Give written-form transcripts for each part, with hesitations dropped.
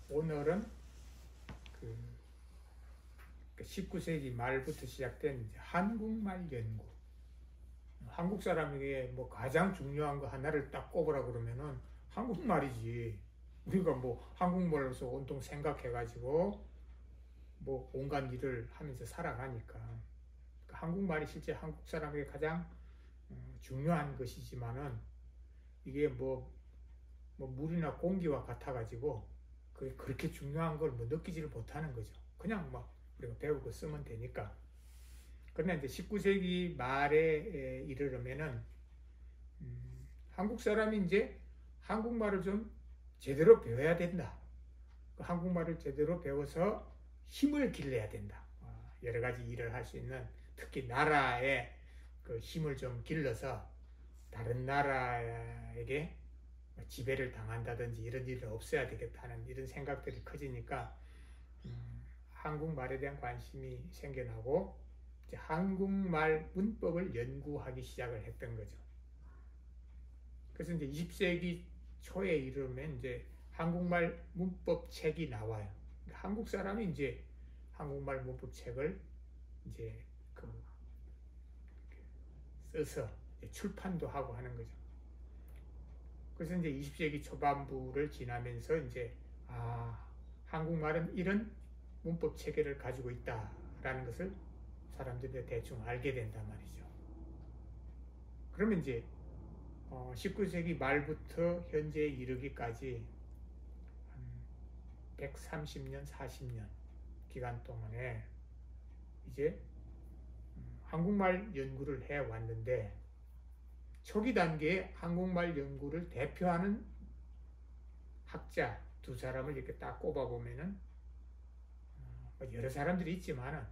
오늘은 그 19세기 말부터 시작된 이제 한국말 연구. 한국 사람에게 뭐 가장 중요한 거 하나를 딱 꼽으라 그러면은 한국말이지. 우리가 뭐 한국말로서 온통 생각해가지고 뭐 온갖 일을 하면서 살아가니까. 그러니까 한국말이 실제 한국 사람에게 가장 중요한 것이지만은 이게 뭐 물이나 공기와 같아가지고 그게 그렇게 중요한 걸 뭐 느끼지를 못하는 거죠. 그냥 막 우리가 배우고 쓰면 되니까. 그러나 이제 19세기 말에 이르려면은 한국 사람이 이제 한국말을 좀 제대로 배워야 된다. 한국말을 제대로 배워서 힘을 길러야 된다. 여러 가지 일을 할 수 있는, 특히 나라의 그 힘을 좀 길러서 다른 나라에게 지배를 당한다든지 이런 일이 없어야 되겠다는 이런 생각들이 커지니까 한국말에 대한 관심이 생겨나고 이제 한국말 문법을 연구하기 시작을 했던 거죠. 그래서 이제 20세기 초에 이르면 이제 한국말 문법 책이 나와요. 한국 사람이 이제 한국말 문법 책을 이제 써서 출판도 하고 하는 거죠. 그래서 이제 20세기 초반부를 지나면서 이제 한국말은 이런 문법 체계를 가지고 있다라는 것을 사람들이 대충 알게 된단 말이죠. 그러면 이제 19세기 말부터 현재에 이르기까지 한 130년, 40년 기간 동안에 이제 한국말 연구를 해왔는데 초기 단계에 한국말 연구를 대표하는 학자 두 사람을 이렇게 딱 꼽아보면은 여러 사람들이 있지만은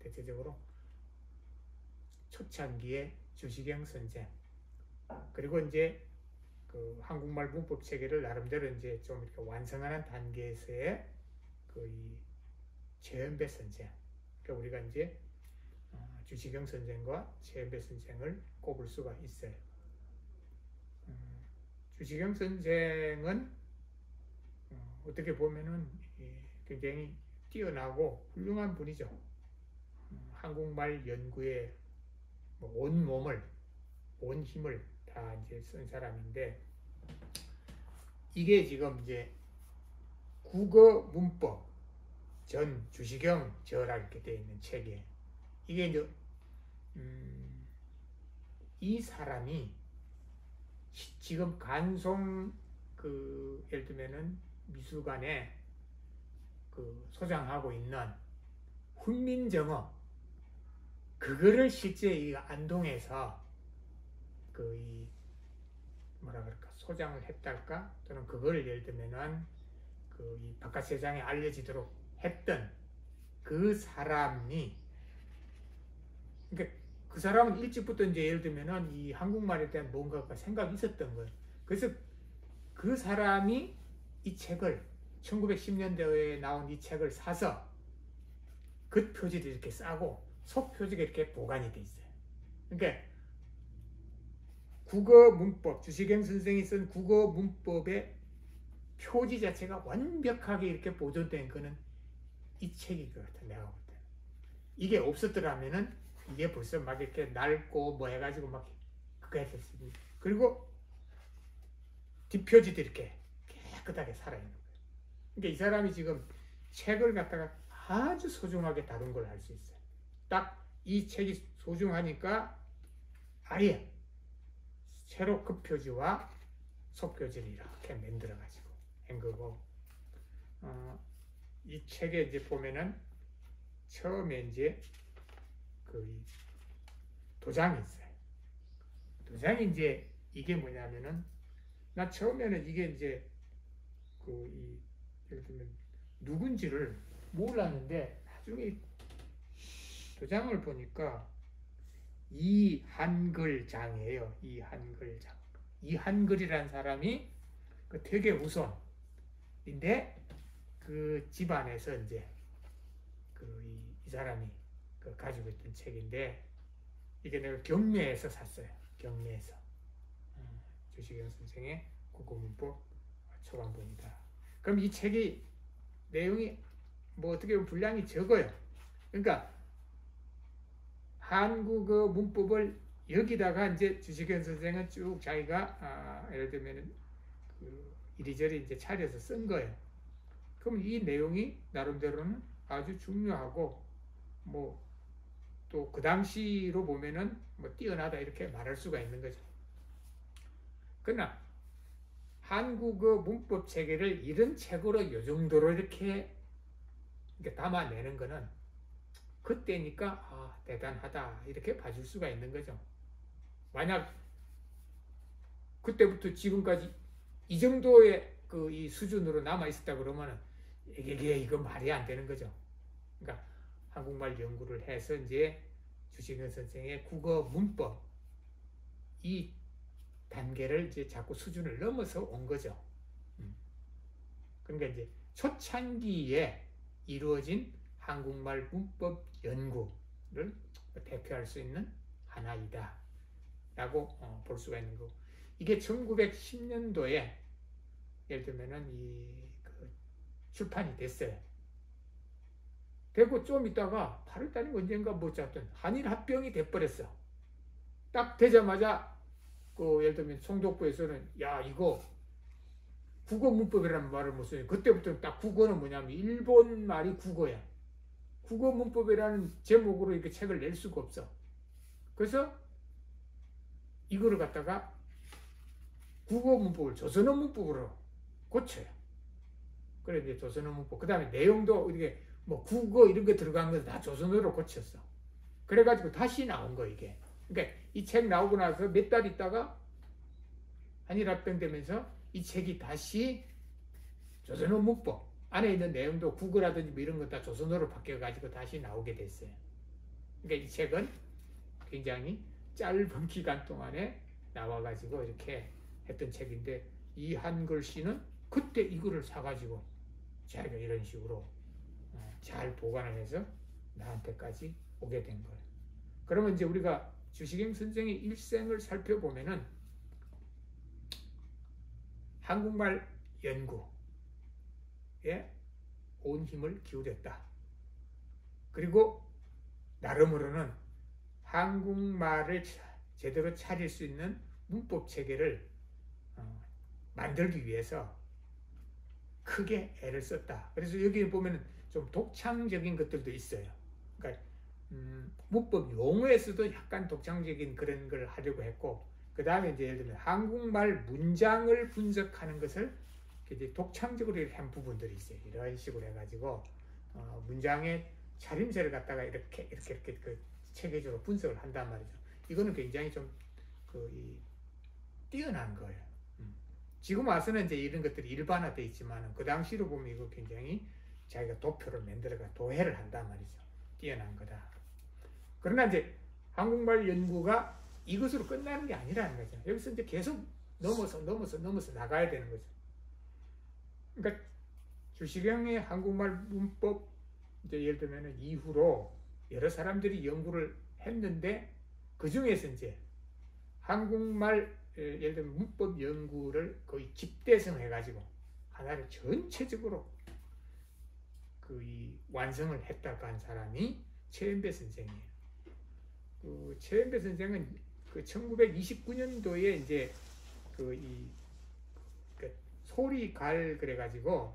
대체적으로 초창기에 주시경 선생, 그리고 이제 그 한국말 문법 체계를 나름대로 이제 좀 이렇게 완성하는 단계에서의 이 최연배 선생. 그러니까 우리가 이제 주시경 선생과 최연배 선생을 꼽을 수가 있어요. 주시경 선생은 어떻게 보면은 굉장히 뛰어나고 훌륭한 분이죠. 한국말 연구에 온 몸을, 온 힘을 다 이제 쓴 사람인데, 이게 지금 이제 국어 문법 전 주시경 저라 이렇게 되어 있는 책이에요. 이게 이제 이 사람이 지금 간송 예를 들면은 미술관에 소장하고 있는 훈민정어, 그거를 실제 이 안동에서 뭐라 그럴까, 소장을 했달까, 또는 그거를 예를 들면은 이 바깥 세상에 알려지도록 했던 그 사람이, 그러니까 그 사람은 일찍부터 이제 예를 들면은 이 한국말에 대한 뭔가 생각이 있었던 거예요. 그래서 그 사람이 이 책을 1910년대에 나온 이 책을 사서 겉 표지를 이렇게 싸고 속 표지가 이렇게 보관이 돼 있어요. 그러니까 국어 문법, 주시경 선생이 쓴 국어 문법의 표지 자체가 완벽하게 이렇게 보존된 거는 이 책인 것 같아, 내가 볼 때. 이게 없었더라면은 이게 벌써 막 이렇게 낡고 뭐 해가지고 막 그거 했었습니다. 그리고 뒷표지도 이렇게 깨끗하게 살아있는 거예요. 그러니까 이 사람이 지금 책을 갖다가 아주 소중하게 다룬 걸 알 수 있어요. 딱 이 책이 소중하니까 아예 새로 겉표지와 속표지를 이렇게 만들어가지고 한 거고, 이 책에 이제 보면은 처음에 이제 도장이 있어요. 도장이 이제 이게 뭐냐면은, 나 처음에는 이게 이제 예를 들면 누군지를 몰랐는데 나중에 도장을 보니까 이 한글장이에요. 이 한글장. 이 한글이라는 사람이 퇴계 후손인데 그 집안에서 이제 이 사람이 가지고 있던 책인데, 이게 내가 경매에서 샀어요. 경매에서. 주시경 선생의 국어문법 초반본이다. 그럼 이 책이 내용이 뭐 어떻게 보면 분량이 적어요. 그러니까 한국어 문법을 여기다가 이제 주식현 선생은 쭉 자기가 예를 들면 그 이리저리 이제 차려서 쓴 거예요. 그럼 이 내용이 나름대로는 아주 중요하고 뭐 또 그 당시로 보면은 뭐 뛰어나다 이렇게 말할 수가 있는 거죠. 그러나 한국어 문법 체계를 이런 책으로 요 정도로 이렇게 담아내는 거는 그때니까 대단하다 이렇게 봐줄 수가 있는 거죠. 만약 그때부터 지금까지 이 정도의 이 수준으로 남아 있었다 그러면은 이거 말이 안 되는 거죠. 그러니까 한국말 연구를 해서 이제 주식현 선생의 국어 문법 이 단계를 이제 자꾸 수준을 넘어서 온 거죠. 그러니까 이제 초창기에 이루어진 한국말 문법 연구를 대표할 수 있는 하나이다 라고 볼 수가 있는 거고, 이게 1910년도에 예를 들면은 출판이 됐어요. 되고 좀 있다가 8월달인가 언젠가 뭐 어쨌든 한일 합병이 돼버렸어. 딱 되자마자 예를 들면 송독부에서는 야 이거 국어 문법이라는 말을 못 써요. 그때부터 딱 국어는 뭐냐면 일본 말이 국어야. 국어 문법이라는 제목으로 이렇게 책을 낼 수가 없어. 그래서 이거를 갖다가 국어 문법을 조선어 문법으로 고쳐요. 그래 이제 조선어 문법. 그 다음에 내용도 이게 뭐 국어 이런 거 들어간 건 다 조선어로 고쳤어. 그래가지고 다시 나온 거 이게. 그러니까 이 책 나오고 나서 몇 달 있다가 한일합병 되면서 이 책이 다시 조선어 문법 안에 있는 내용도 국어라든지 뭐 이런 거 다 조선어로 바뀌어가지고 다시 나오게 됐어요. 그러니까 이 책은 굉장히 짧은 기간 동안에 나와가지고 이렇게 했던 책인데, 이 한글씨는 그때 이거를 사가지고 자기가 이런 식으로 잘 보관을 해서 나한테까지 오게 된 거예요. 그러면 이제 우리가 주식현 선생의 일생을 살펴보면은 한국말 연구에 온 힘을 기울였다. 그리고 나름으로는 한국말을 제대로 차릴 수 있는 문법 체계를 만들기 위해서 크게 애를 썼다. 그래서 여기 보면 좀 독창적인 것들도 있어요. 그러니까 문법 용어에서도 약간 독창적인 그런 걸 하려고 했고, 그 다음에 이제 예를 들면 한국말 문장을 분석하는 것을 이제 독창적으로 한 부분들이 있어요. 이런 식으로 해가지고 문장의 차림새를 갖다가 이렇게 그 체계적으로 분석을 한단 말이죠. 이거는 굉장히 좀 뛰어난 거예요. 지금 와서는 이제 이런 것들이 일반화되어 있지만 그 당시로 보면 이거 굉장히 자기가 도표를 만들어가 도해를 한단 말이죠. 뛰어난 거다. 그러나 이제 한국말 연구가 이것으로 끝나는 게 아니라는 거죠. 여기서 이제 계속 넘어서 나가야 되는 거죠. 그러니까 주식현의 한국말 문법 이제 예를 들면 이후로 여러 사람들이 연구를 했는데, 그 중에서 이제 한국말 예를 들면 문법 연구를 거의 집대성해가지고 하나를 전체적으로 완성을 했다고 한 사람이 최연배 선생이에요. 최연배 선생은 1929년도에 이제 소리갈 그래가지고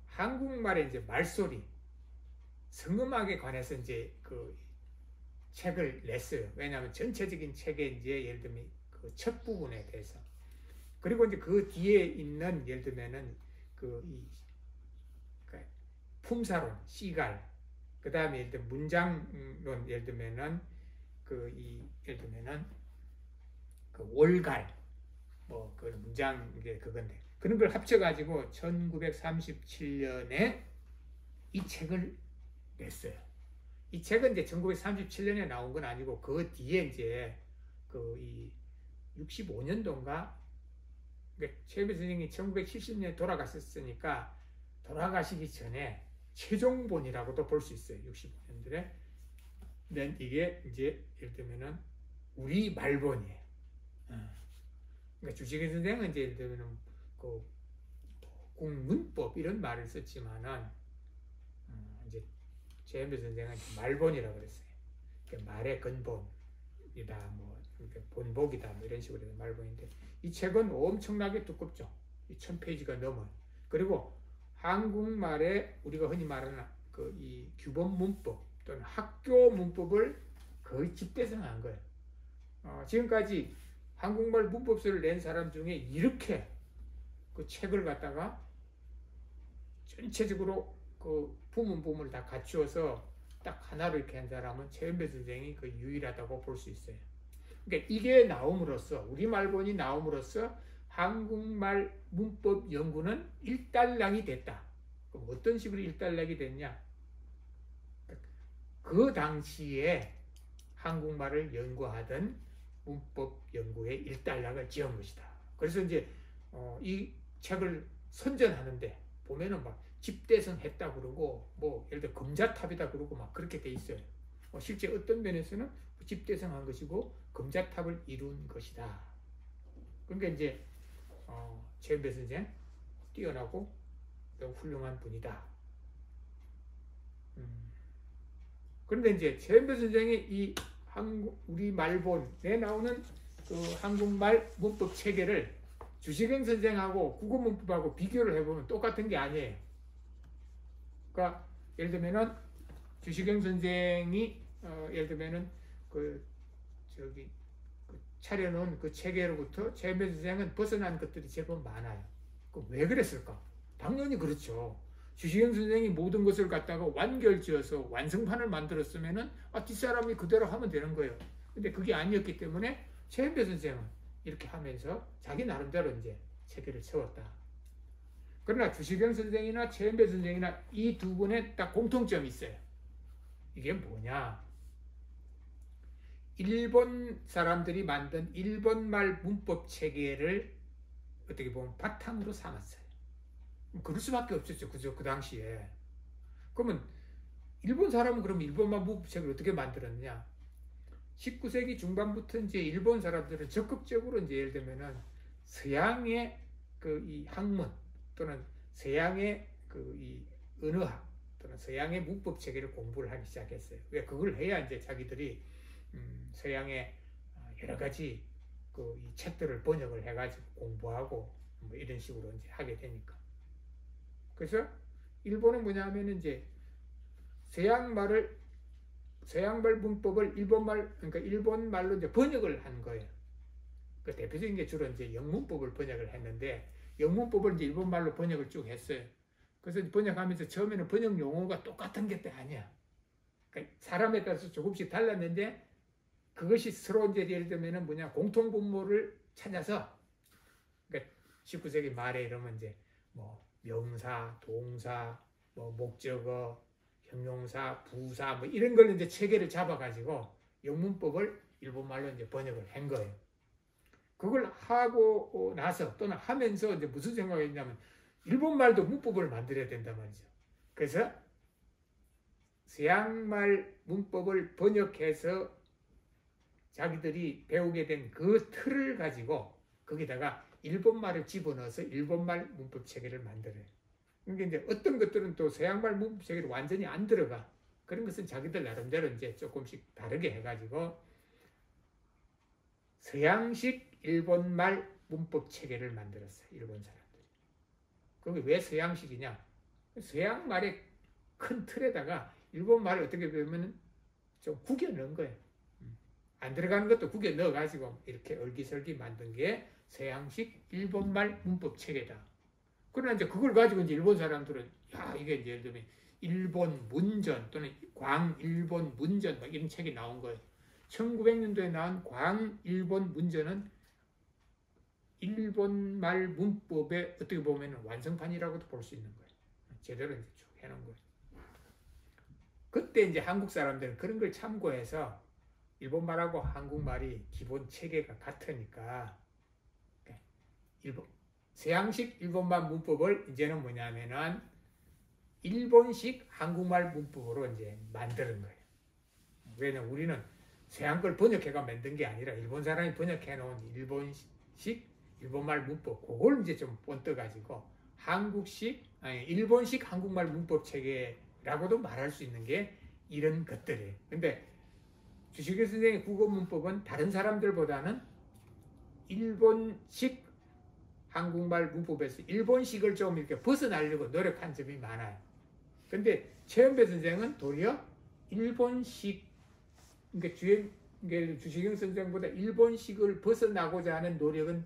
한국말의 이제 말소리, 성음악에 관해서 이제 책을 냈어요. 왜냐하면 전체적인 책의 이제 예를 들면 첫 부분에 대해서, 그리고 이제 그 뒤에 있는 예를 들면은 품사론, 시갈, 그 다음에 예를 들면 문장론, 예를 들면은 예를 들면은 월갈, 뭐 그 문장 이게 그건데, 그런 걸 합쳐가지고 1937년에 이 책을 냈어요. 이 책은 이제 1937년에 나온 건 아니고 그 뒤에 이제 65년도인가 최연배 선생님이 1970년에 돌아가셨으니까 돌아가시기 전에 최종본이라고도 볼 수 있어요. 65년도에. 근데 이게 이제 예를 들면은 우리 말본이에요. 그러니까 주식현 선생은 이제 예를 들면은 그 국문법 이런 말을 썼지만은 이제 제임스 선생은 말본이라고 그랬어요. 말의 근본이다, 뭐 본복이다, 뭐 이런 식으로 말본인데 이 책은 엄청나게 두껍죠. 1000페이지가 넘어요. 그리고 한국말에 우리가 흔히 말하는 그 이 규범 문법 또는 학교 문법을 거의 집대성한 거예요. 지금까지 한국말 문법서를 낸 사람 중에 이렇게 그 책을 갖다가 전체적으로 그 부문부문을 다 갖추어서 딱 하나로 이렇게 한 사람은 최은배 선생이 그 유일하다고 볼 수 있어요. 그러니까 이게 나옴으로써 우리말본이 나옴으로써 한국말 문법 연구는 일단락이 됐다. 그럼 어떤 식으로 일단락이 됐냐? 그 당시에 한국말을 연구하던 문법 연구의 일단락을 지은 것이다. 그래서 이제 이 책을 선전하는데 보면은 막 집대성 했다 그러고 뭐 예를 들어 금자탑이다 그러고 막 그렇게 돼 있어요. 실제 어떤 면에서는 집대성한 것이고 금자탑을 이룬 것이다. 그러니까 이제 최은배 선생 뛰어나고 매우 훌륭한 분이다. 그런데 이제 최은배 선생이 이 우리 말본에 나오는 그 한국말 문법 체계를 주식행 선생하고 국어문법하고 비교를 해보면 똑같은 게 아니에요. 그러니까 예를 들면은 주식행 선생이 예를 들면은 그 차려놓은 그 체계로부터 최은배 선생은 벗어난 것들이 제법 많아요. 왜 그랬을까? 당연히 그렇죠. 주식행 선생이 모든 것을 갖다가 완결지어서 완성판을 만들었으면은 뒷사람이 그대로 하면 되는 거예요. 근데 그게 아니었기 때문에 최은배 선생은 이렇게 하면서 자기 나름대로 이제 체계를 세웠다. 그러나 주식행 선생이나 최은배 선생이나 이 두 분의 딱 공통점이 있어요. 이게 뭐냐? 일본 사람들이 만든 일본말 문법 체계를 어떻게 보면 바탕으로 삼았어요. 그럴 수밖에 없었죠. 그죠? 그 당시에. 그러면 일본 사람은 그럼 일본말 문법 체계를 어떻게 만들었냐? 19세기 중반부터 이제 일본 사람들은 적극적으로 이제 예를 들면은 서양의 그 이 학문 또는 서양의 그 이 언어학 또는 서양의 문법 체계를 공부를 하기 시작했어요. 왜 그걸 해야 이제 자기들이 서양의 여러 가지 그 이 책들을 번역을 해가지고 공부하고 뭐 이런 식으로 이제 하게 되니까. 그래서 일본은 뭐냐면 이제 서양말 문법을 그러니까 일본말로 이제 번역을 한 거예요. 그 대표적인 게 주로 이제 영문법을 번역을 했는데 영문법을 이제 일본말로 번역을 쭉 했어요. 그래서 번역하면서 처음에는 번역 용어가 똑같은 게 아니야. 그러니까 사람에 따라서 조금씩 달랐는데 그것이 서로 이제 예를 들면은 공통 분모를 찾아서 그러니까 19세기 말에 이러면 이제 뭐 명사, 동사, 뭐 목적어, 형용사, 부사 뭐 이런 걸 이제 체계를 잡아가지고 영문법을 일본말로 이제 번역을 한 거예요. 그걸 하고 나서 또는 하면서 이제 무슨 생각이 있냐면 일본말도 문법을 만들어야 된단 말이죠. 그래서 서양말 문법을 번역해서 자기들이 배우게 된 그 틀을 가지고 거기다가 일본말을 집어넣어서 일본말 문법 체계를 만들어요. 그러니까 이제 어떤 것들은 또 서양말 문법 체계로 완전히 안 들어가. 그런 것은 자기들 나름대로 이제 조금씩 다르게 해가지고 서양식 일본말 문법 체계를 만들었어요. 일본 사람들이. 그게 왜 서양식이냐? 서양말의 큰 틀에다가 일본말을 어떻게 보면 좀 구겨 넣은 거예요. 안 들어가는 것도 구겨 넣어가지고 이렇게 얼기설기 만든 게 서양식 일본말 문법 체계다. 그러나 이제 그걸 가지고 이제 일본 사람들은 이게 이제 예를 들면 일본 문전 또는 광일본 문전 막 이런 책이 나온 거예요. 1900년도에 나온 광일본 문전은 일본말 문법의 어떻게 보면 완성판이라고도 볼 수 있는 거예요. 제대로 이제 쭉 해놓은 거예요. 그때 이제 한국 사람들은 그런 걸 참고해서 일본말하고 한국말이 기본 체계가 같으니까 서양식 일본말 문법을 이제는 뭐냐면은 일본식 한국말 문법으로 이제 만드는 거예요. 왜냐면 우리는 서양 걸 번역해가 만든 게 아니라 일본 사람이 번역해 놓은 일본식 일본말 문법, 그걸 이제 좀 번떠가지고 일본식 한국말 문법 체계라고도 말할 수 있는 게 이런 것들이에요. 근데 주식일 선생의 국어 문법은 다른 사람들보다는 일본식 한국말 문법에서 일본식을 좀 이렇게 벗어나려고 노력한 점이 많아요. 근데 최연배 선생은 도리어 일본식, 그러니까 주식영 선생보다 일본식을 벗어나고자 하는 노력은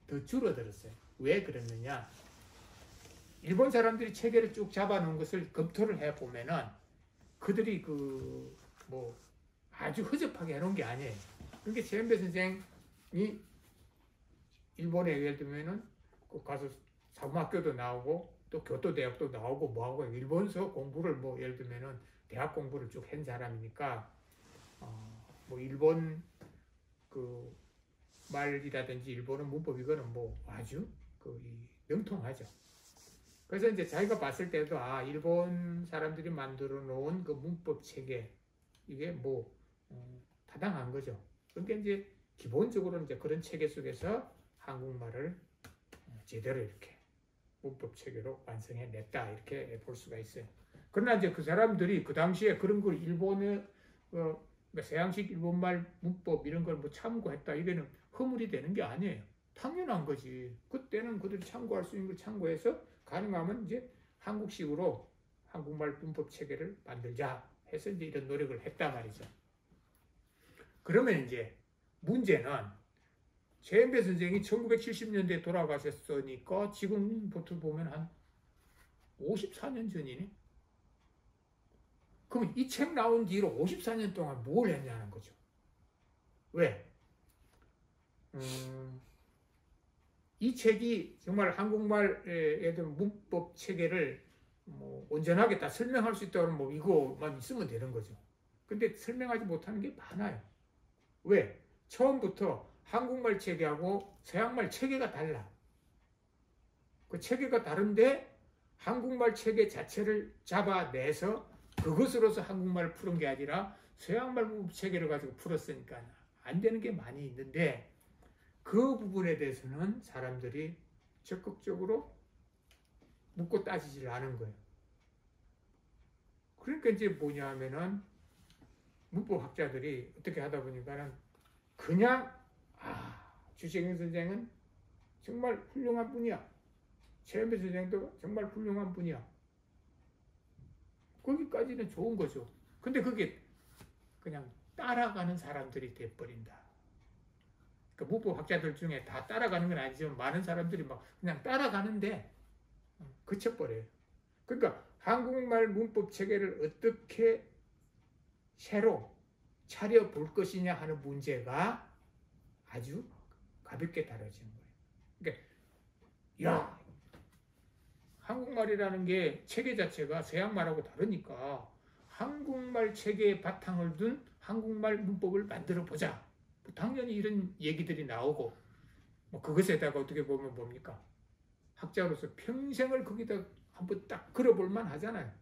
더 줄어들었어요. 왜 그랬느냐? 일본 사람들이 체계를 쭉 잡아놓은 것을 검토를 해보면은 그들이 아주 허접하게 해놓은 게 아니에요. 그러니까 최연배 선생이 일본에 예를 들면은 가서 사범학교도 나오고 또 교토대학도 나오고 뭐하고 일본서 공부를 예를 들면은 대학 공부를 쭉 한 사람이니까 일본 그 말이라든지 일본어 문법 이거는 아주 명통하죠. 그래서 이제 자기가 봤을 때도 일본 사람들이 만들어 놓은 그 문법 체계 이게 타당한 거죠. 그러니까 이제 기본적으로 이제 그런 체계 속에서 한국말을 제대로 이렇게 문법 체계로 완성해냈다 이렇게 볼 수가 있어요. 그러나 이제 그 사람들이 그 당시에 그런 걸 일본의 서양식 일본말 문법 이런 걸 참고했다 이게는 허물이 되는 게 아니에요. 당연한 거지. 그때는 그들이 참고할 수 있는 걸 참고해서 가능하면 이제 한국식으로 한국말 문법 체계를 만들자 해서 이제 이런 노력을 했단 말이죠. 그러면 이제 문제는 최연배 선생이 1970년대에 돌아가셨으니까 지금부터 보면 한 54년 전이네. 그럼 이 책 나온 뒤로 54년 동안 뭘 했냐는 거죠. 왜? 이 책이 정말 한국말에 대한 문법 체계를 온전하게 다 설명할 수 있다면 이거만 있으면 되는 거죠. 근데 설명하지 못하는 게 많아요. 왜? 처음부터 한국말 체계하고 서양말 체계가 달라. 그 체계가 다른데 한국말 체계 자체를 잡아내서 그것으로서 한국말을 푸는 게 아니라 서양말 문법 체계를 가지고 풀었으니까 안 되는 게 많이 있는데 그 부분에 대해서는 사람들이 적극적으로 묻고 따지질 않은 거예요. 그러니까 이제 뭐냐 하면은 문법학자들이 어떻게 하다 보니까는 그냥 주식영 선생은 정말 훌륭한 분이야. 최연배 선생도 정말 훌륭한 분이야. 거기까지는 좋은 거죠. 근데 그게 그냥 따라가는 사람들이 돼버린다. 그러니까 문법학자들 중에 다 따라가는 건 아니지만 많은 사람들이 그냥 따라가는데 그쳐버려요. 그러니까 한국말 문법 체계를 어떻게 새로 차려볼 것이냐 하는 문제가 아주 가볍게 다뤄지는 거예요. 그러니까 한국말이라는 게 체계 자체가 서양말하고 다르니까 한국말 체계에 바탕을 둔 한국말 문법을 만들어 보자. 당연히 이런 얘기들이 나오고 그것에다가 어떻게 보면 뭡니까? 학자로서 평생을 거기다 한번 딱 걸어볼만 하잖아요.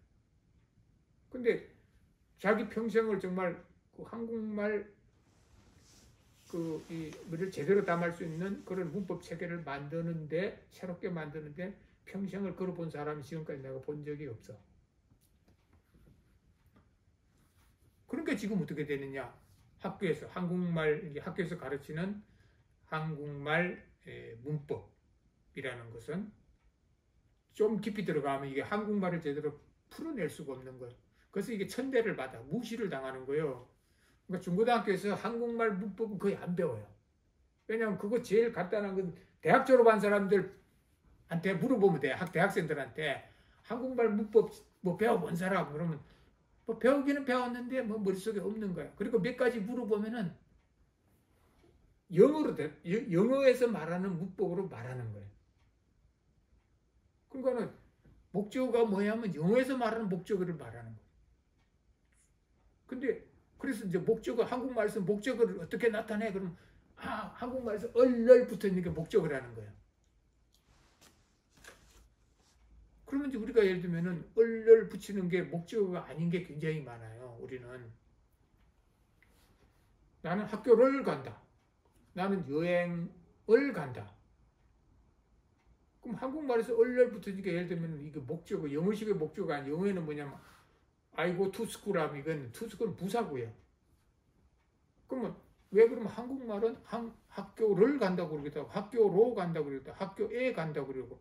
근데 자기 평생을 정말 한국말 이를 제대로 담을 수 있는 그런 문법 체계를 만드는데 새롭게 만드는데 평생을 걸어본 사람이 지금까지 내가 본 적이 없어. 그러니까 지금 어떻게 되느냐? 학교에서 가르치는 한국말 문법이라는 것은 좀 깊이 들어가면 이게 한국말을 제대로 풀어낼 수가 없는 거예요. 그래서 이게 천대를 받아 무시를 당하는 거예요. 그러니까 중고등학교에서 한국말 문법은 거의 안 배워요. 왜냐하면 그거 제일 간단한 건 대학 졸업한 사람들한테 물어보면 돼. 대학생들한테 한국말 문법 배워본 사람 그러면 배우기는 배웠는데 머릿속에 없는 거야. 그리고 몇 가지 물어보면은 영어에서 말하는 문법으로 말하는 거예요. 그러니까는 목적어가 뭐냐면 영어에서 말하는 목적어를 말하는 거예요. 근데 그래서 이제 한국말에서 목적어를 어떻게 나타내? 그러면 한국말에서 얼얼 붙어 있는 게 목적어라는 거예요. 그러면 이제 우리가 예를 들면은 얼얼 붙이는 게 목적어가 아닌 게 굉장히 많아요. 우리는 나는 학교를 간다. 나는 여행을 간다. 그럼 한국말에서 얼렬붙으니까 예를 들면 이게 목적어, 영어식의 목적어가 아니고 영어에는 뭐냐면 I go to school 하면 이건 to school은 부사고요. 그러면 왜 그러면 한국말은 학교를 간다고 그러기도 하고 학교로 간다고 그러기도 하고 학교에 간다고 그러고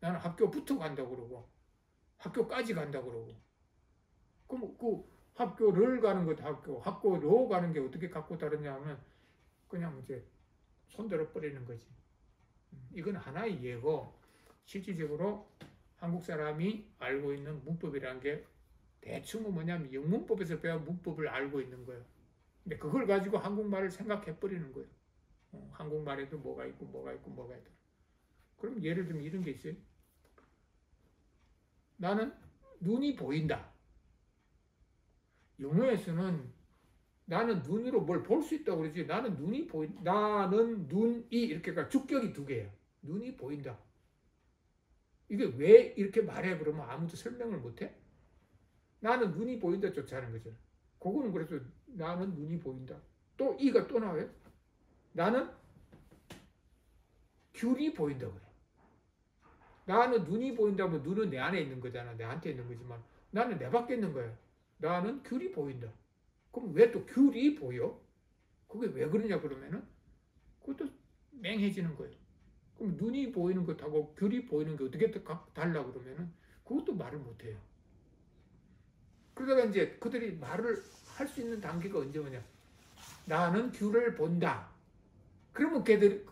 나는 학교부터 간다고 그러고 학교까지 간다고 그러고 그럼 그 학교를 가는 것도 학교로 가는 게 어떻게 갖고 다르냐 하면 그냥 이제 손들어 버리는 거지. 이건 하나의 예고 실질적으로 한국 사람이 알고 있는 문법이라는 게 대충은 뭐냐면 영문법에서 배운 문법을 알고 있는 거예요. 근데 그걸 가지고 한국말을 생각해 버리는 거예요. 한국말에도 뭐가 있고 뭐가 있고 뭐가 있다. 그럼 예를 들면 이런 게 있어요. 나는 눈이 보인다. 영어에서는 나는 눈으로 뭘 볼 수 있다고 그러지. 나는 눈이 나는 눈이 이렇게가 주격이 두 개예요. 눈이 보인다. 이게 왜 이렇게 말해 그러면 아무도 설명을 못해? 나는 눈이 보인다 쫓아하는 거죠. 그거는 그래서 나는 눈이 보인다. 또 이가 또 나와요. 나는 귤이 보인다 그래. 나는 눈이 보인다면 눈은 내 안에 있는 거잖아. 내한테 있는 거지만 나는 내 밖에 있는 거야. 나는 귤이 보인다. 그럼 왜 또 귤이 보여? 그게 왜 그러냐 그러면은 그것도 맹해지는 거예요. 그럼 눈이 보이는 것하고 귤이 보이는 게 어떻게 달라 그러면은 그것도 말을 못 해요. 그러다가 이제 그들이 말을 할 수 있는 단계가 언제 오냐? 나는 귤을 본다. 그러면 그들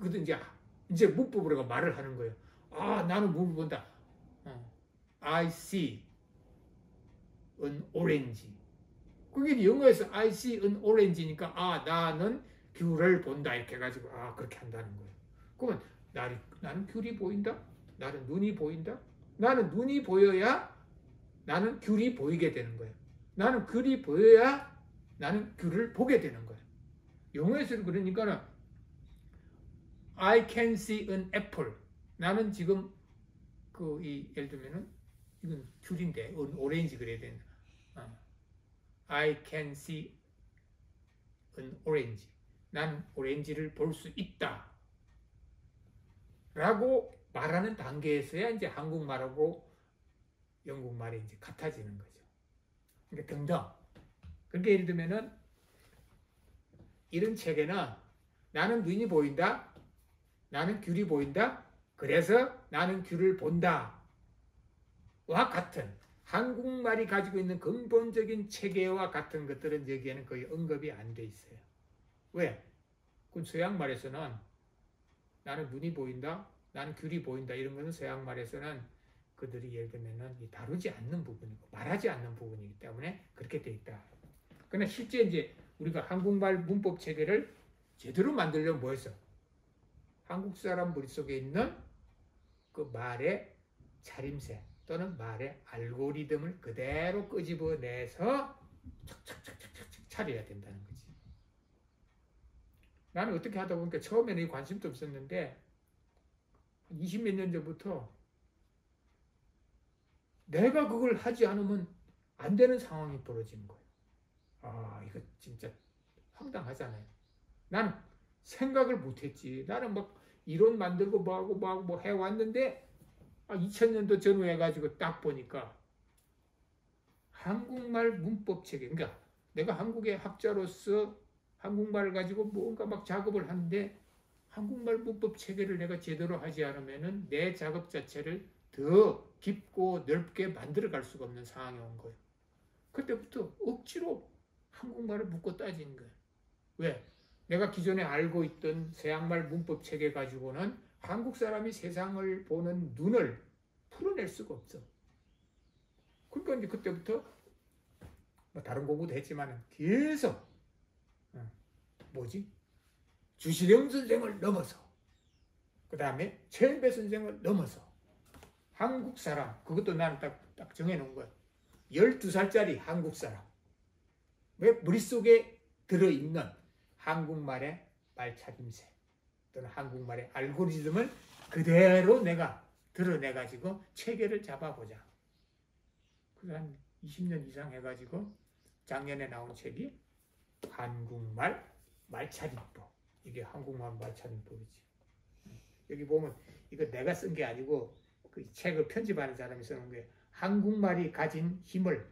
이제 문법으로 말을 하는 거예요. 아, 나는 뭘 본다. I see an orange. 그게 영어에서 I see an orange니까 아, 나는 귤을 본다 이렇게 해가지고 아, 그렇게 한다는 거예요. 그러면 나는 귤이 보인다. 나는 눈이 보인다. 나는 눈이 보여야 나는 귤이 보이게 되는 거예요. 나는 귤이 보여야 나는 귤을 보게 되는 거예요. 영어에서는 그러니까는 I can see an apple. 나는 지금 예를 들면은 이건 귤인데 오렌지 그래야 되나? I can see an orange. 나는 오렌지를 볼 수 있다. 라고 말하는 단계에서야 이제 한국말하고 영국말이 이제 같아지는 거죠. 그러니까 등등. 그러니까 예를 들면은 이런 책에는 나는 눈이 보인다. 나는 귤이 보인다. 그래서 나는 귤을 본다. 와 같은 한국말이 가지고 있는 근본적인 체계와 같은 것들은 여기에는 거의 언급이 안 돼 있어요. 왜? 그 서양말에서는 나는 눈이 보인다. 나는 귤이 보인다. 이런 것은 서양말에서는 그들이 예를 들면은 다루지 않는 부분이고 말하지 않는 부분이기 때문에 그렇게 돼 있다. 그러나 실제 이제 우리가 한국말 문법 체계를 제대로 만들려면 뭐였어? 한국 사람 머릿속에 있는 그 말의 차림새 또는 말의 알고리즘을 그대로 끄집어내서 착착착착착 차려야 된다는 거지. 나는 어떻게 하다 보니까 처음에는 관심도 없었는데 20몇 년 전부터 내가 그걸 하지 않으면 안 되는 상황이 벌어지는 거예요. 아, 이거 진짜 황당하잖아요. 난 생각을 못했지. 나는 막 이론 만들고 뭐하고 뭐 해왔는데 2000년도 전후에 해가지고 딱 보니까 한국말 문법 체계, 그러니까 내가 한국의 학자로서 한국말을 가지고 뭔가 막 작업을 하는데 한국말 문법 체계를 내가 제대로 하지 않으면은 내 작업 자체를 더 깊고 넓게 만들어 갈 수가 없는 상황이 온 거예요. 그때부터 억지로 한국말을 묻고 따지는 거예요. 왜? 내가 기존에 알고 있던 서양말 문법 체계 가지고는 한국 사람이 세상을 보는 눈을 풀어낼 수가 없어. 그러니까 이제 그때부터 뭐 다른 공부도 했지만 계속 주시령 선생을 넘어서 그 다음에 최은배 선생을 넘어서 한국 사람, 그것도 나는 딱 정해놓은 거야. 12살짜리 한국 사람. 왜 머릿속에 들어있는 한국말의 말차림새 또는 한국말의 알고리즘을 그대로 내가 드러내가지고 체계를 잡아보자. 그래서 한 20년 이상 해가지고 작년에 나온 책이 한국말 말차림법. 이게 한국말 말차림법이지. 여기 보면 이거 내가 쓴 게 아니고 그 책을 편집하는 사람이 써놓은 게 한국말이 가진 힘을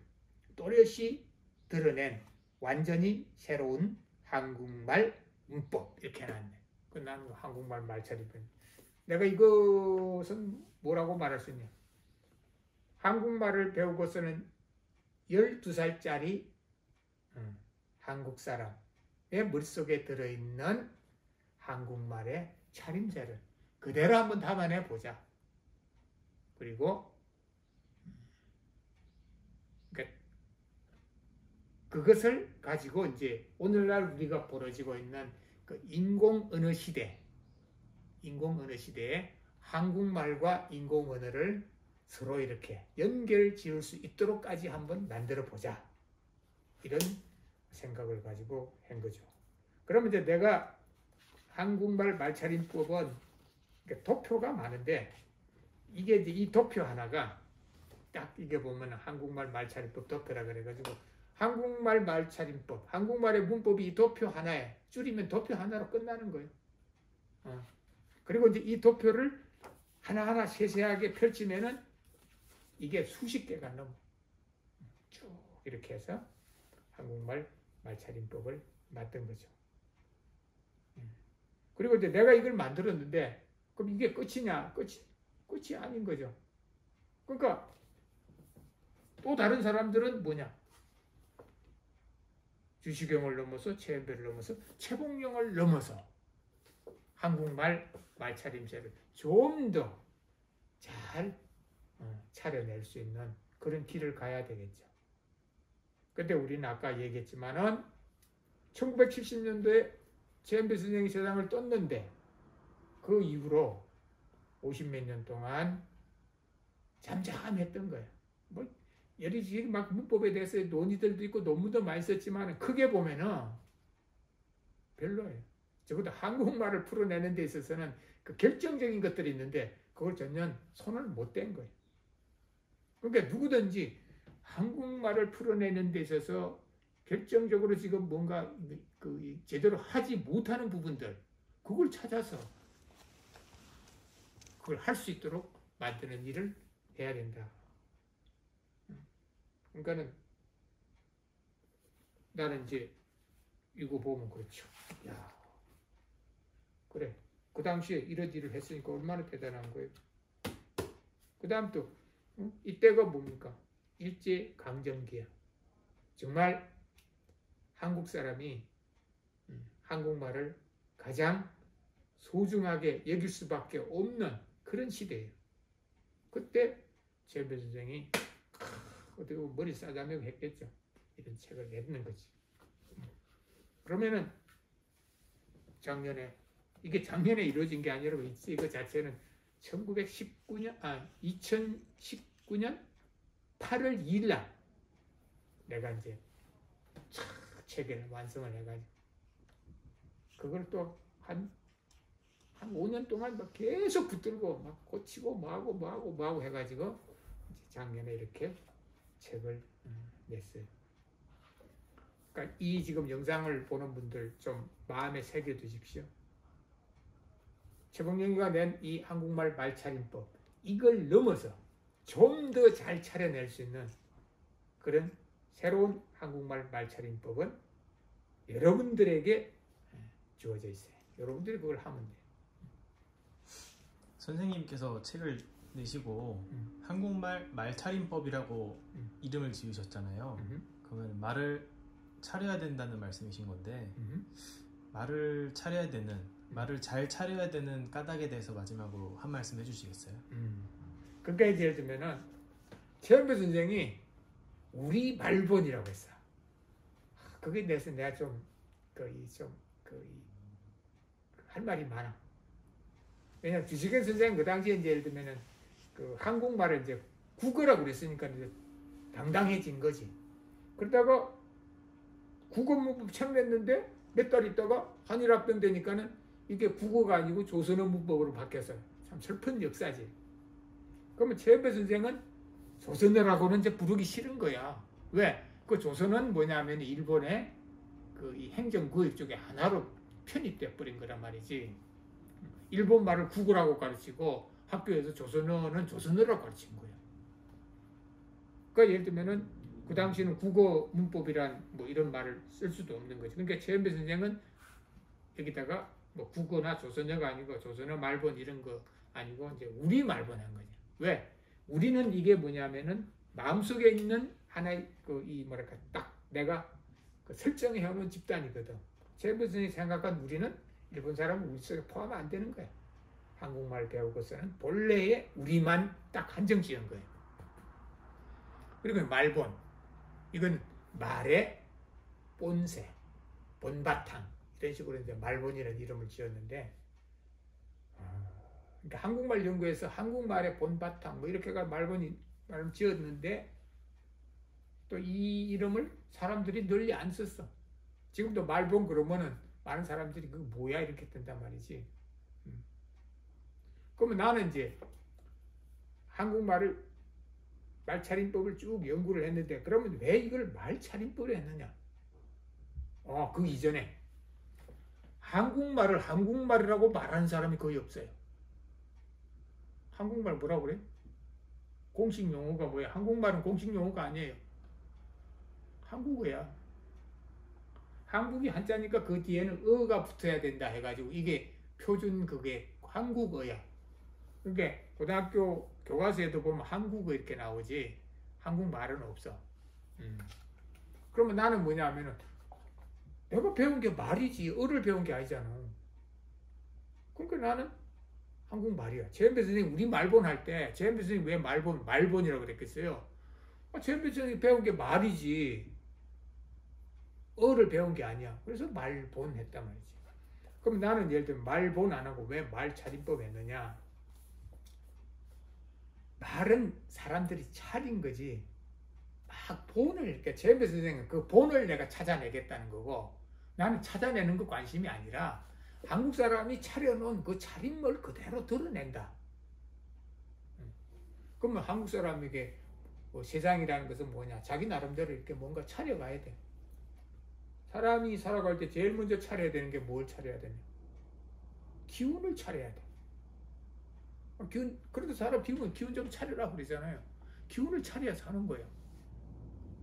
또렷이 드러낸 완전히 새로운 한국말 문법 이렇게 해놨네. 그 나는 한국말 말차림법. 내가 이것은 뭐라고 말할 수 있냐? 한국말을 배우고서는 12살짜리 한국 사람의 머릿속에 들어있는 한국말의 차림새를 그대로 한번 담아내 보자. 그리고 그것을 가지고 이제 오늘날 우리가 벌어지고 있는 그 인공언어 시대에 한국말과 인공언어를 서로 이렇게 연결 지을 수 있도록까지 한번 만들어 보자. 이런 생각을 가지고 한 거죠. 그러면 이제 내가 한국말 말차림법은 도표가 많은데 이게 이제 이 도표 하나가 딱 이게 보면 한국말 말차림법 도표라 그래가지고 한국말 말차림법, 한국말의 문법이 이 도표 하나에 줄이면 도표 하나로 끝나는 거예요. 그리고 이제 이 도표를 하나하나 세세하게 펼치면은 이게 수십 개가 넘어. 쭉 이렇게 해서 한국말 말차림법을 만든 거죠. 그리고 이제 내가 이걸 만들었는데 그럼 이게 끝이냐? 끝이 아닌 거죠. 그러니까 또 다른 사람들은 뭐냐? 주시경을 넘어서 최연배를 넘어서 최봉령을 넘어서 한국말 말차림새를 좀 더 잘 차려낼 수 있는 그런 길을 가야 되겠죠. 근데 우리는 아까 얘기했지만은 1970년도에 최연배 선생이 세상을 떴는데 그 이후로 50몇 년 동안 잠잠했던 거예요. 뭐 여리저리 막 문법에 대해서 논의들도 있고 논문도 많이 썼지만 크게 보면은 별로예요. 적어도 한국말을 풀어내는 데 있어서는 그 결정적인 것들이 있는데 그걸 전혀 손을 못 댄 거예요. 그러니까 누구든지 한국말을 풀어내는 데 있어서 결정적으로 지금 뭔가 그 제대로 하지 못하는 부분들 그걸 찾아서 그걸 할 수 있도록 만드는 일을 해야 된다. 그러니까는 나는 이제 이거 보면 그렇죠. 야, 그래. 그 당시에 이런 일을 했으니까 얼마나 대단한 거예요. 그 다음 또 이때가 뭡니까? 일제강점기야. 정말 한국 사람이 한국말을 가장 소중하게 여길 수밖에 없는 그런 시대예요. 그때 최연배 선생이 어떻게 보면 머리 싸다며 했겠죠. 이런 책을 냈는 거지. 그러면은 이게 작년에 이루어진 게 아니라 이거 자체는 2019년 8월 2일 날 내가 이제 책을 완성을 해가지고 그걸 또 한 5년 동안 막 계속 붙들고 막 고치고 뭐하고 해가지고 작년에 이렇게 책을 냈어요. 그러니까 이 지금 영상을 보는 분들 좀 마음에 새겨 두십시오. 최봉령이가 낸 이 한국말 말차림법 이걸 넘어서 좀 더 잘 차려낼 수 있는 그런 새로운 한국말 말차림법은 여러분들에게 주어져 있어요. 여러분들이 그걸 하면 돼요. 선생님께서 책을 내시고 한국말 말차림법이라고 이름을 지으셨잖아요. 그러면 말을 차려야 된다는 말씀이신 건데 말을 잘 차려야 되는 까닭에 대해서 마지막으로 한 말씀 해주시겠어요? 그러니까 예를 들면은 최연배 선생이 우리 말본이라고 했어. 그게 대해서 내가 할 말이 많아. 왜냐면 주식현 선생 그 당시에 이제 예를 들면은 그 한국말을 이제 국어라고 그랬으니까 이제 당당해진 거지. 그러다가 국어 문법 책 냈는데 몇 달 있다가 한일합병 되니까는 이게 국어가 아니고 조선어 문법으로 바뀌었어요. 참 슬픈 역사지. 그러면 최연배 선생은 조선어라고는 이제 부르기 싫은 거야. 왜? 그 조선어는 뭐냐면 일본의 그 이 행정구역 쪽에 하나로 편입돼 버린 거란 말이지. 일본 말을 국어라고 가르치고 학교에서 조선어는 조선어라고 가르친 거예요. 그러니까 예를 들면은 그 당시에는 국어 문법이란 뭐 이런 말을 쓸 수도 없는 거죠. 그러니까 최연배 선생은 여기다가 뭐 국어나 조선어가 아니고 조선어 말본 이런 거 아니고 이제 우리 말본 한 거죠. 왜? 우리는 이게 뭐냐면은 마음속에 있는 하나의 이 뭐랄까 딱 내가 설정해 놓은 집단이거든. 최연배 선생이 생각한 우리는 일본 사람은 우리 속에 포함 안 되는 거야. 한국말 배우고서는 본래의 우리만 딱 한정 지은 거예요. 그리고 말본, 이건 말의 본새, 본바탕 이런 식으로 이제 말본이라는 이름을 지었는데, 그러니까 한국말 연구에서 한국말의 본바탕 뭐 이렇게가 말본이 말을 지었는데 또 이 이름을 사람들이 널리 안 썼어. 지금도 말본 그러면은 많은 사람들이 그거 뭐야 이렇게 뜬단 말이지. 그러면 나는 이제 한국말을 말차림법을 쭉 연구를 했는데 그러면 왜 이걸 말차림법을 했느냐? 그 이전에 한국말을 한국말이라고 말하는 사람이 거의 없어요. 한국말 뭐라고 그래? 공식 용어가 뭐야? 한국말은 공식 용어가 아니에요. 한국어야. 한국이 한자니까 그 뒤에는 어가 붙어야 된다 해가지고 이게 표준 그게 한국어야. 그러니까 고등학교 교과서에도 보면 한국어 이렇게 나오지 한국말은 없어. 그러면 나는 뭐냐면은 내가 배운 게 말이지 어를 배운 게 아니잖아. 그러니까 나는 한국말이야. 최연배 선생님 우리 말본 할 때 최연배 선생님 왜 말본이라고 그랬겠어요? 최연배 선생님이 배운 게 말이지 어를 배운 게 아니야. 그래서 말본 했단 말이지. 그럼 나는 예를 들면 말본 안 하고 왜 말차림법 했느냐? 말은 사람들이 차린 거지. 막 본을, 그러니까 최연배 선생은 그 본을 내가 찾아내겠다는 거고 나는 찾아내는 거 관심이 아니라 한국 사람이 차려놓은 그 차림을 그대로 드러낸다. 그러면 한국 사람에게 뭐 세상이라는 것은 뭐냐? 자기 나름대로 이렇게 뭔가 차려가야 돼. 사람이 살아갈 때 제일 먼저 차려야 되는 게 뭘 차려야 되냐? 기운을 차려야 돼. 기운, 그래도 사람 기운 좀 차려라 그러잖아요. 기운을 차려야 사는 거예요.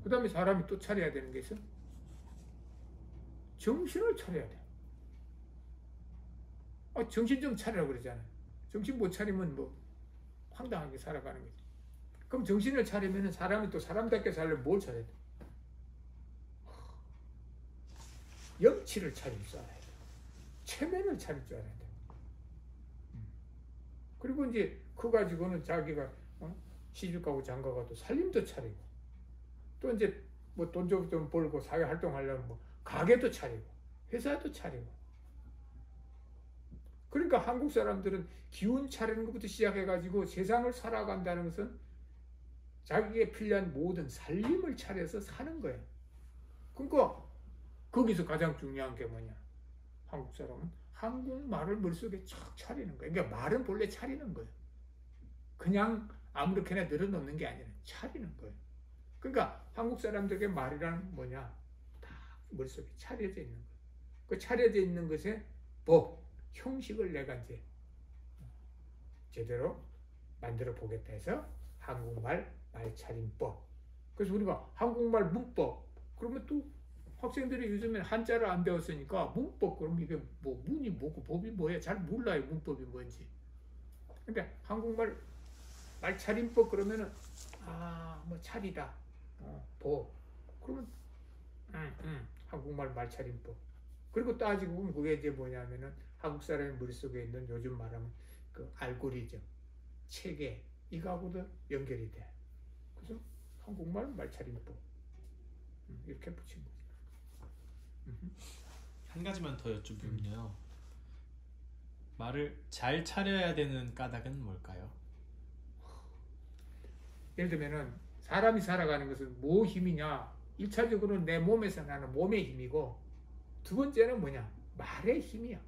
그 다음에 사람이 또 차려야 되는 게 있어. 정신을 차려야 돼. 정신 좀 차리라고 그러잖아요. 정신 못 차리면 뭐 황당하게 살아가는 거지. 그럼 정신을 차리면 사람이 또 사람답게 살려면 뭘 차려야 돼? 염치를 차릴 줄 알아야 돼. 체면을 차릴 줄 알아야 돼. 그리고 이제 그거 가지고는 자기가 시집가고 장가가도 살림도 차리고 또 이제 뭐 돈 좀 벌고 사회 활동하려면 뭐 가게도 차리고 회사도 차리고. 그러니까 한국 사람들은 기운 차리는 것부터 시작해가지고 세상을 살아간다는 것은 자기에 필요한 모든 살림을 차려서 사는 거예요. 그러니까 거기서 가장 중요한 게 뭐냐? 한국 사람은 한국말을 머릿속에 착 차리는 거예요. 그러니까 말은 본래 차리는 거예요. 그냥 아무렇게나 늘어놓는 게 아니라 차리는 거예요. 그러니까 한국 사람들에게 말이란 뭐냐? 다 머릿속에 차려져 있는 거예요. 그 차려져 있는 것에 법, 형식을 내가 이제 제대로 만들어 보겠다 해서 한국말 말차림법. 그래서 우리가 한국말 문법 그러면 또 학생들이 요즘엔 한자를 안 배웠으니까 문법 그럼 이게 뭐 문이 뭐고 법이 뭐야 잘 몰라요. 문법이 뭔지. 그러니까 한국말 말차림법 그러면은 뭐 차리다 법 그러면 한국말 말차림법. 그리고 따지고 보면 그게 이제 뭐냐면은 한국 사람의 머릿속에 있는 요즘 말하면 그 알고리즘 체계 이거하고도 연결이 돼. 그래서 한국말 말차림법 이렇게 붙인 거죠. 한 가지만 더 여쭤보면요. 말을 잘 차려야 되는 까닭은 뭘까요? 예를 들면은 사람이 살아가는 것은 뭐 힘이냐? 1차적으로는 내 몸에서 나는 몸의 힘이고 두 번째는 뭐냐? 말의 힘이야.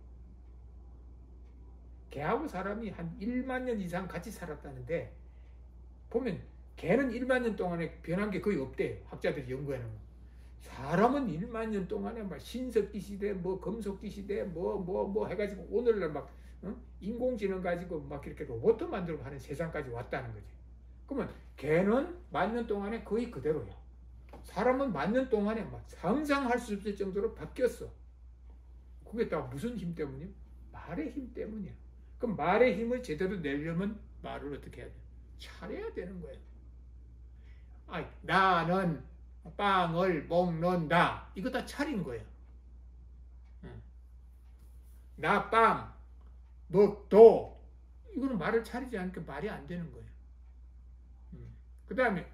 개하고 사람이 한 1만 년 이상 같이 살았다는데 보면 개는 1만 년 동안에 변한 게 거의 없대요. 학자들이 연구하는 거. 사람은 1만 년 동안에 막 신석기 시대, 뭐 금석기 시대, 뭐 해가지고 오늘날 막 인공지능 가지고 막 이렇게 로봇 만들고 하는 세상까지 왔다는 거지. 그러면 개는 맞는 동안에 거의 그대로야. 사람은 맞는 동안에 막 상상할 수 없을 정도로 바뀌었어. 그게 다 무슨 힘 때문이야? 말의 힘 때문이야. 그럼 말의 힘을 제대로 내려면 말을 어떻게 해야 돼? 차려야 되는 거예요. 나는 빵을 먹는다. 이거 다 차린 거예요. 나 빵 먹도. 이거는 말을 차리지 않으니까 말이 안 되는 거예요. 그 다음에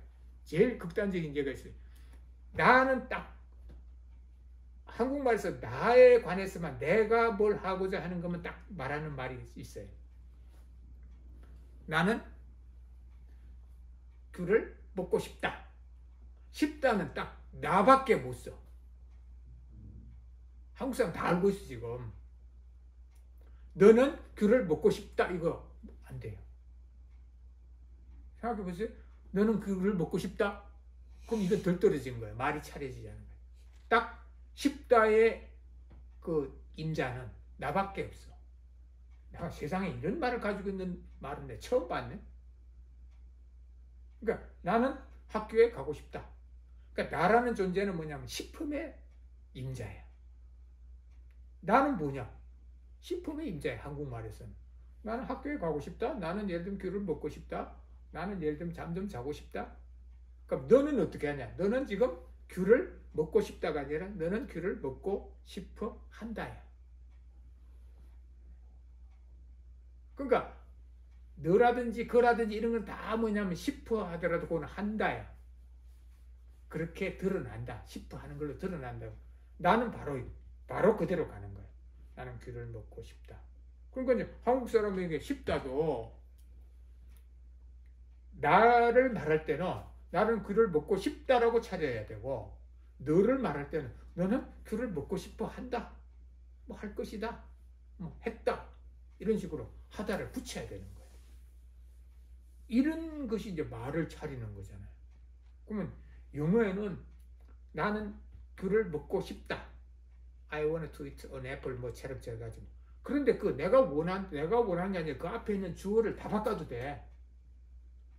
제일 극단적인 예가 있어요. 나는 딱 한국말에서 나에 관해서만 내가 뭘 하고자 하는 것만 딱 말하는 말이 있어요. 나는 귤을 먹고 싶다. 싶다는 딱 나밖에 못 써. 한국 사람 다 알고 있어 지금. 너는 귤을 먹고 싶다. 이거 안 돼요. 생각해 보세요. 너는 귤을 먹고 싶다. 그럼 이건 덜 떨어진 거예요. 말이 차려지지 않은 거예요. 딱 싶다의 그 임자는 나밖에 없어. 내가 세상에 이런 말을 가지고 있는 말은 내가 처음 봤네. 그러니까 나는 학교에 가고 싶다. 그러니까 나라는 존재는 뭐냐면 식품의 임자야. 나는 뭐냐? 식품의 임자야. 한국말에서는. 나는 학교에 가고 싶다. 나는 예를 들면 귤을 먹고 싶다. 나는 예를 들면 잠 좀 자고 싶다. 그럼 너는 어떻게 하냐? 너는 지금 귤을 먹고 싶다가 아니라 너는 귤을 먹고 싶어 한다야. 그러니까 너라든지 그라든지 이런 건 다 뭐냐면 싶어 하더라도 그건 한다야. 그렇게 드러난다. 싶어 하는 걸로 드러난다고. 나는 바로 그대로 가는 거야. 나는 귤을 먹고 싶다. 그러니까 이제 한국 사람에게 싶다도 나를 말할 때는 나는 귤을 먹고 싶다라고 찾아야 되고, 너를 말할 때는 너는 귤을 먹고 싶어 한다. 뭐 할 것이다. 뭐 했다. 이런 식으로 하다를 붙여야 되는 거예요. 이런 것이 이제 말을 차리는 거잖아요. 그러면 영어에는 나는 귤을 먹고 싶다. I want to eat an apple 뭐처럼 가지고. 그런데 그 내가 원하는 게 아니라 그 앞에 있는 주어를 다 바꿔도 돼.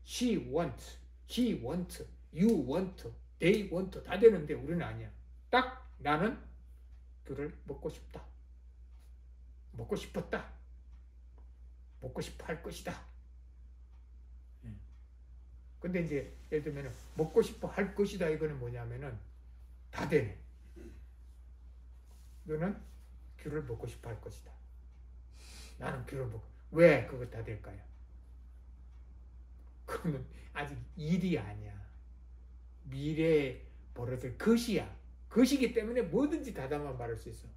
She want, he want, you want, they want 다 되는데 우리는 아니야. 딱 나는 귤을 먹고 싶다. 먹고 싶었다. 먹고 싶어 할 것이다. 근데 이제 예를 들면 먹고 싶어 할 것이다 이거는 뭐냐면은 다 되네. 너는 귤을 먹고 싶어 할 것이다. 나는 귤을 먹고. 왜 그거 다 될까요? 그거는 아직 일이 아니야. 미래에 벌어질 것이야. 것이기 때문에 뭐든지 다 담아 말할 수 있어.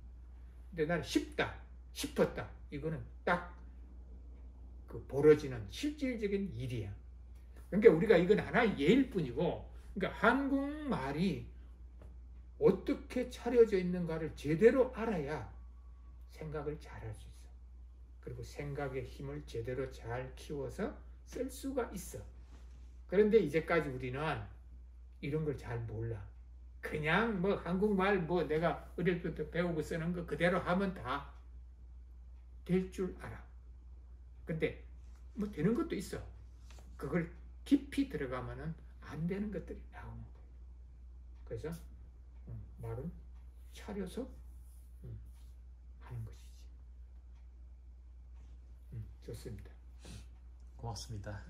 근데 나는 싶다, 싶었다. 이거는 딱 그 벌어지는 실질적인 일이야. 그러니까 우리가 이건 하나의 예일 뿐이고, 그러니까 한국말이 어떻게 차려져 있는가를 제대로 알아야 생각을 잘할 수 있어. 그리고 생각의 힘을 제대로 잘 키워서 쓸 수가 있어. 그런데 이제까지 우리는 이런 걸 잘 몰라. 그냥 뭐 한국말 뭐 내가 어릴 때부터 배우고 쓰는 거 그대로 하면 다 될 줄 알아. 근데 뭐 되는 것도 있어. 그걸 깊이 들어가면은 안 되는 것들이 나오는 거야. 그래서 말은 차려서 하는 것이지. 좋습니다. 고맙습니다.